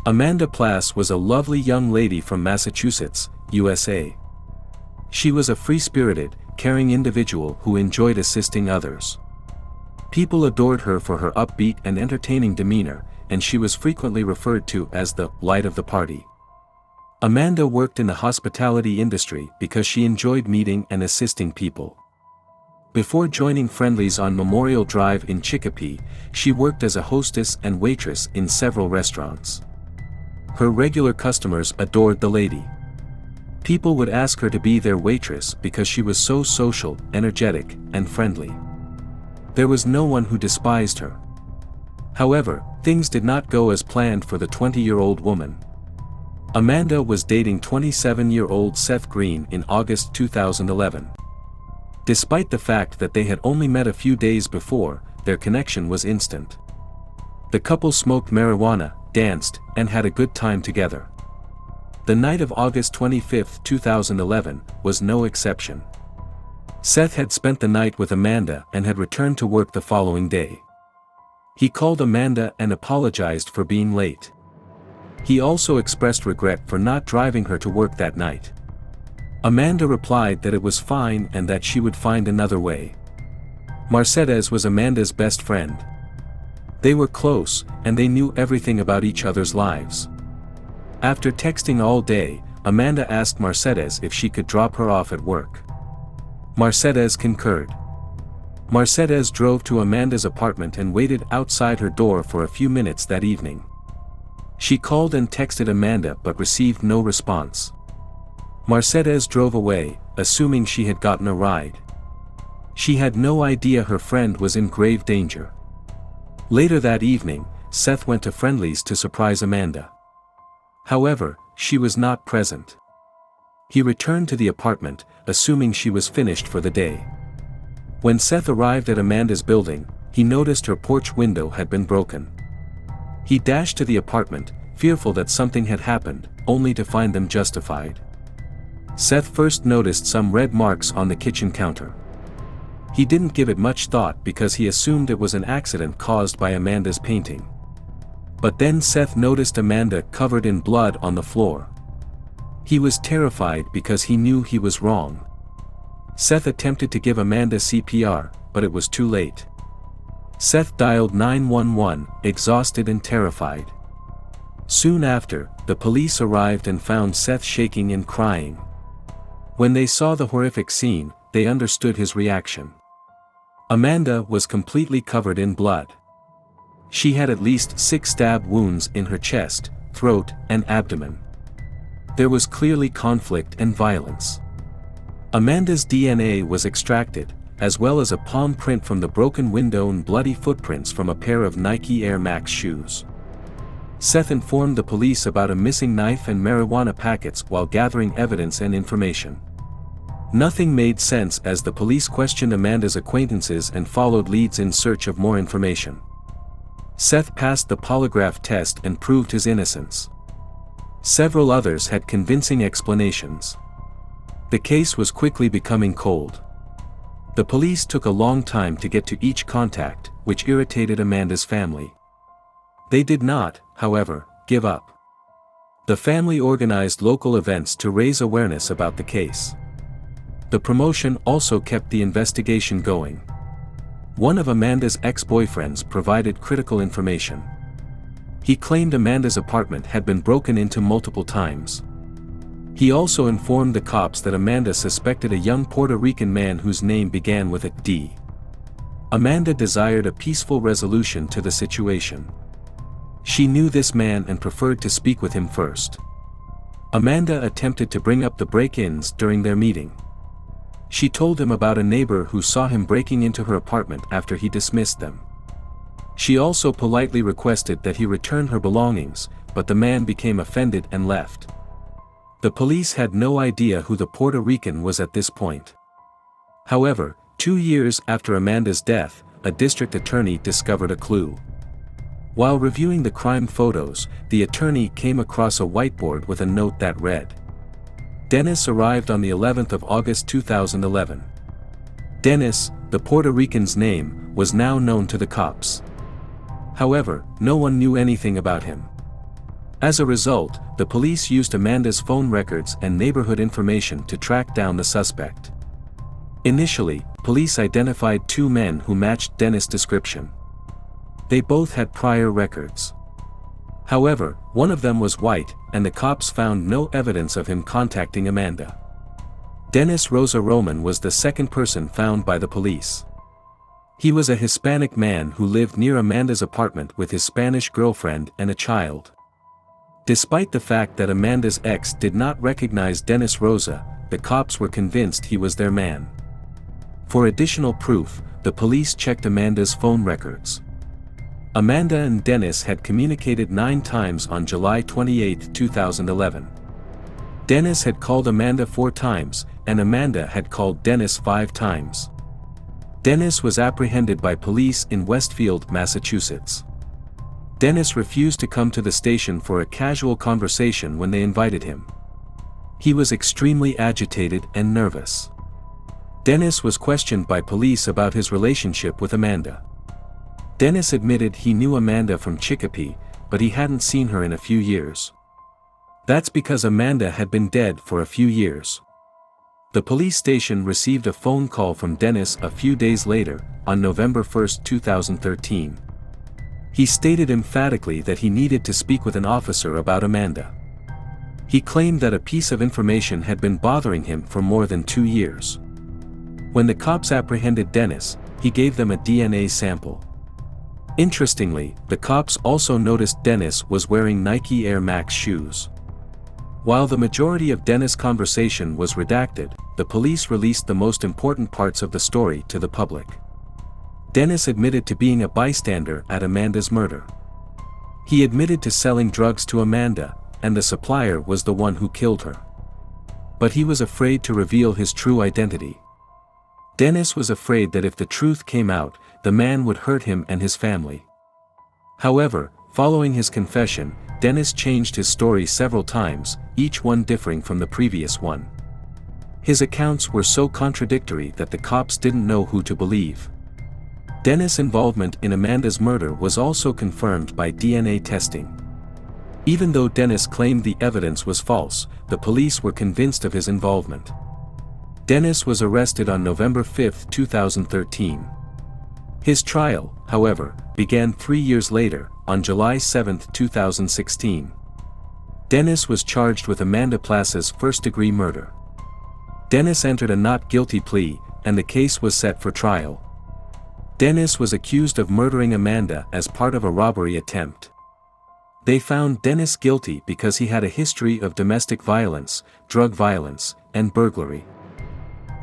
Amanda Plasse was a lovely young lady from Massachusetts, USA. She was a free-spirited, caring individual who enjoyed assisting others. People adored her for her upbeat and entertaining demeanor, and she was frequently referred to as the light of the party. Amanda worked in the hospitality industry because she enjoyed meeting and assisting people. Before joining Friendly's on Memorial Drive in Chicopee, she worked as a hostess and waitress in several restaurants. Her regular customers adored the lady. People would ask her to be their waitress because she was so social, energetic, and friendly. There was no one who despised her. However, things did not go as planned for the 20-year-old woman. Amanda was dating 27-year-old Seth Green in August 2011. Despite the fact that they had only met a few days before, their connection was instant. The couple smoked marijuana, danced, and had a good time together. The night of August 25, 2011, was no exception. Seth had spent the night with Amanda and had returned to work the following day. He called Amanda and apologized for being late. He also expressed regret for not driving her to work that night. Amanda replied that it was fine and that she would find another way. Mercedes was Amanda's best friend. They were close, and they knew everything about each other's lives. After texting all day, Amanda asked Mercedes if she could drop her off at work. Mercedes concurred. Mercedes drove to Amanda's apartment and waited outside her door for a few minutes that evening. She called and texted Amanda but received no response. Mercedes drove away, assuming she had gotten a ride. She had no idea her friend was in grave danger. Later that evening, Seth went to Friendly's to surprise Amanda. However, she was not present. He returned to the apartment, assuming she was finished for the day. When Seth arrived at Amanda's building, he noticed her porch window had been broken. He dashed to the apartment, fearful that something had happened, only to find them justified. Seth first noticed some red marks on the kitchen counter. He didn't give it much thought because he assumed it was an accident caused by Amanda's painting. But then Seth noticed Amanda covered in blood on the floor. He was terrified because he knew he was wrong. Seth attempted to give Amanda CPR, but it was too late. Seth dialed 911, exhausted and terrified. Soon after, the police arrived and found Seth shaking and crying. When they saw the horrific scene, they understood his reaction. Amanda was completely covered in blood. She had at least 6 stab wounds in her chest, throat, and abdomen. There was clearly conflict and violence. Amanda's DNA was extracted, as well as a palm print from the broken window and bloody footprints from a pair of Nike Air Max shoes. Seth informed the police about a missing knife and marijuana packets while gathering evidence and information. Nothing made sense as the police questioned Amanda's acquaintances and followed leads in search of more information. Seth passed the polygraph test and proved his innocence. Several others had convincing explanations. The case was quickly becoming cold. The police took a long time to get to each contact, which irritated Amanda's family. They did not, however, give up. The family organized local events to raise awareness about the case. The promotion also kept the investigation going. One of Amanda's ex-boyfriends provided critical information. He claimed Amanda's apartment had been broken into multiple times. He also informed the cops that Amanda suspected a young Puerto Rican man whose name began with a D. Amanda desired a peaceful resolution to the situation. She knew this man and preferred to speak with him first. Amanda attempted to bring up the break-ins during their meeting. She told him about a neighbor who saw him breaking into her apartment after he dismissed them. She also politely requested that he return her belongings, but the man became offended and left. The police had no idea who the Puerto Rican was at this point. However, 2 years after Amanda's death, a district attorney discovered a clue. While reviewing the crime photos, the attorney came across a whiteboard with a note that read, "Dennis arrived on the 11th of August 2011. Dennis, the Puerto Rican's name, was now known to the cops. However, no one knew anything about him. As a result, the police used Amanda's phone records and neighborhood information to track down the suspect. Initially, police identified two men who matched Dennis' description. They both had prior records. However, one of them was white, and the cops found no evidence of him contacting Amanda. Dennis Rosa Roman was the second person found by the police. He was a Hispanic man who lived near Amanda's apartment with his Spanish girlfriend and a child. Despite the fact that Amanda's ex did not recognize Dennis Rosa, the cops were convinced he was their man. For additional proof, the police checked Amanda's phone records. Amanda and Dennis had communicated 9 times on July 28, 2011. Dennis had called Amanda 4 times, and Amanda had called Dennis 5 times. Dennis was apprehended by police in Westfield, Massachusetts. Dennis refused to come to the station for a casual conversation when they invited him. He was extremely agitated and nervous. Dennis was questioned by police about his relationship with Amanda. Dennis admitted he knew Amanda from Chicopee, but he hadn't seen her in a few years. That's because Amanda had been dead for a few years. The police station received a phone call from Dennis a few days later, on November 1, 2013. He stated emphatically that he needed to speak with an officer about Amanda. He claimed that a piece of information had been bothering him for more than 2 years. When the cops apprehended Dennis, he gave them a DNA sample. Interestingly, the cops also noticed Dennis was wearing Nike Air Max shoes. While the majority of Dennis' conversation was redacted, the police released the most important parts of the story to the public. Dennis admitted to being a bystander at Amanda's murder. He admitted to selling drugs to Amanda, and the supplier was the one who killed her. But he was afraid to reveal his true identity. Dennis was afraid that if the truth came out, the man would hurt him and his family. However, following his confession, Dennis changed his story several times, each one differing from the previous one. His accounts were so contradictory that the cops didn't know who to believe. Dennis' involvement in Amanda's murder was also confirmed by DNA testing. Even though Dennis claimed the evidence was false, the police were convinced of his involvement. Dennis was arrested on November 5, 2013. His trial, however, began 3 years later, on July 7, 2016. Dennis was charged with Amanda Plasse's first-degree murder. Dennis entered a not guilty plea, and the case was set for trial. Dennis was accused of murdering Amanda as part of a robbery attempt. They found Dennis guilty because he had a history of domestic violence, drug violence, and burglary.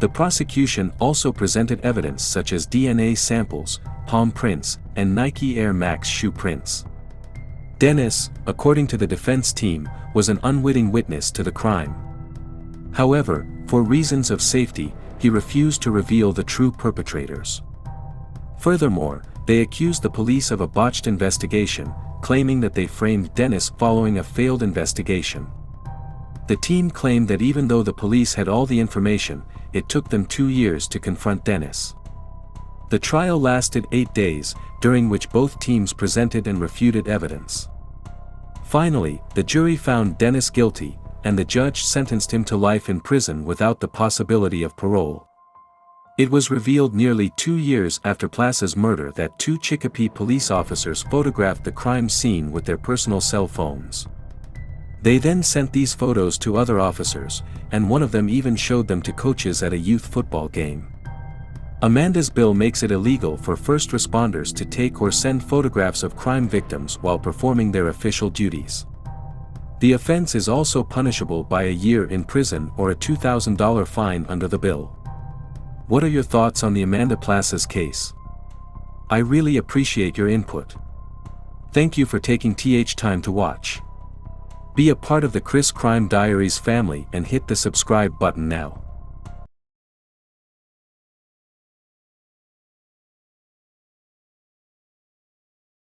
The prosecution also presented evidence such as DNA samples, palm prints, and Nike Air Max shoe prints. Dennis, according to the defense team, was an unwitting witness to the crime. However, for reasons of safety, he refused to reveal the true perpetrators. Furthermore, they accused the police of a botched investigation, claiming that they framed Dennis following a failed investigation. The team claimed that even though the police had all the information, it took them 2 years to confront Dennis. The trial lasted 8 days, during which both teams presented and refuted evidence. Finally, the jury found Dennis guilty, and the judge sentenced him to life in prison without the possibility of parole. It was revealed nearly 2 years after Plasse's murder that 2 Chicopee police officers photographed the crime scene with their personal cell phones. They then sent these photos to other officers, and one of them even showed them to coaches at a youth football game. Amanda's bill makes it illegal for first responders to take or send photographs of crime victims while performing their official duties. The offense is also punishable by a year in prison or a $2,000 fine under the bill. What are your thoughts on the Amanda Plasse's case? I really appreciate your input. Thank you for taking time to watch. Be a part of the Chris Crime Diaries family and hit the subscribe button now.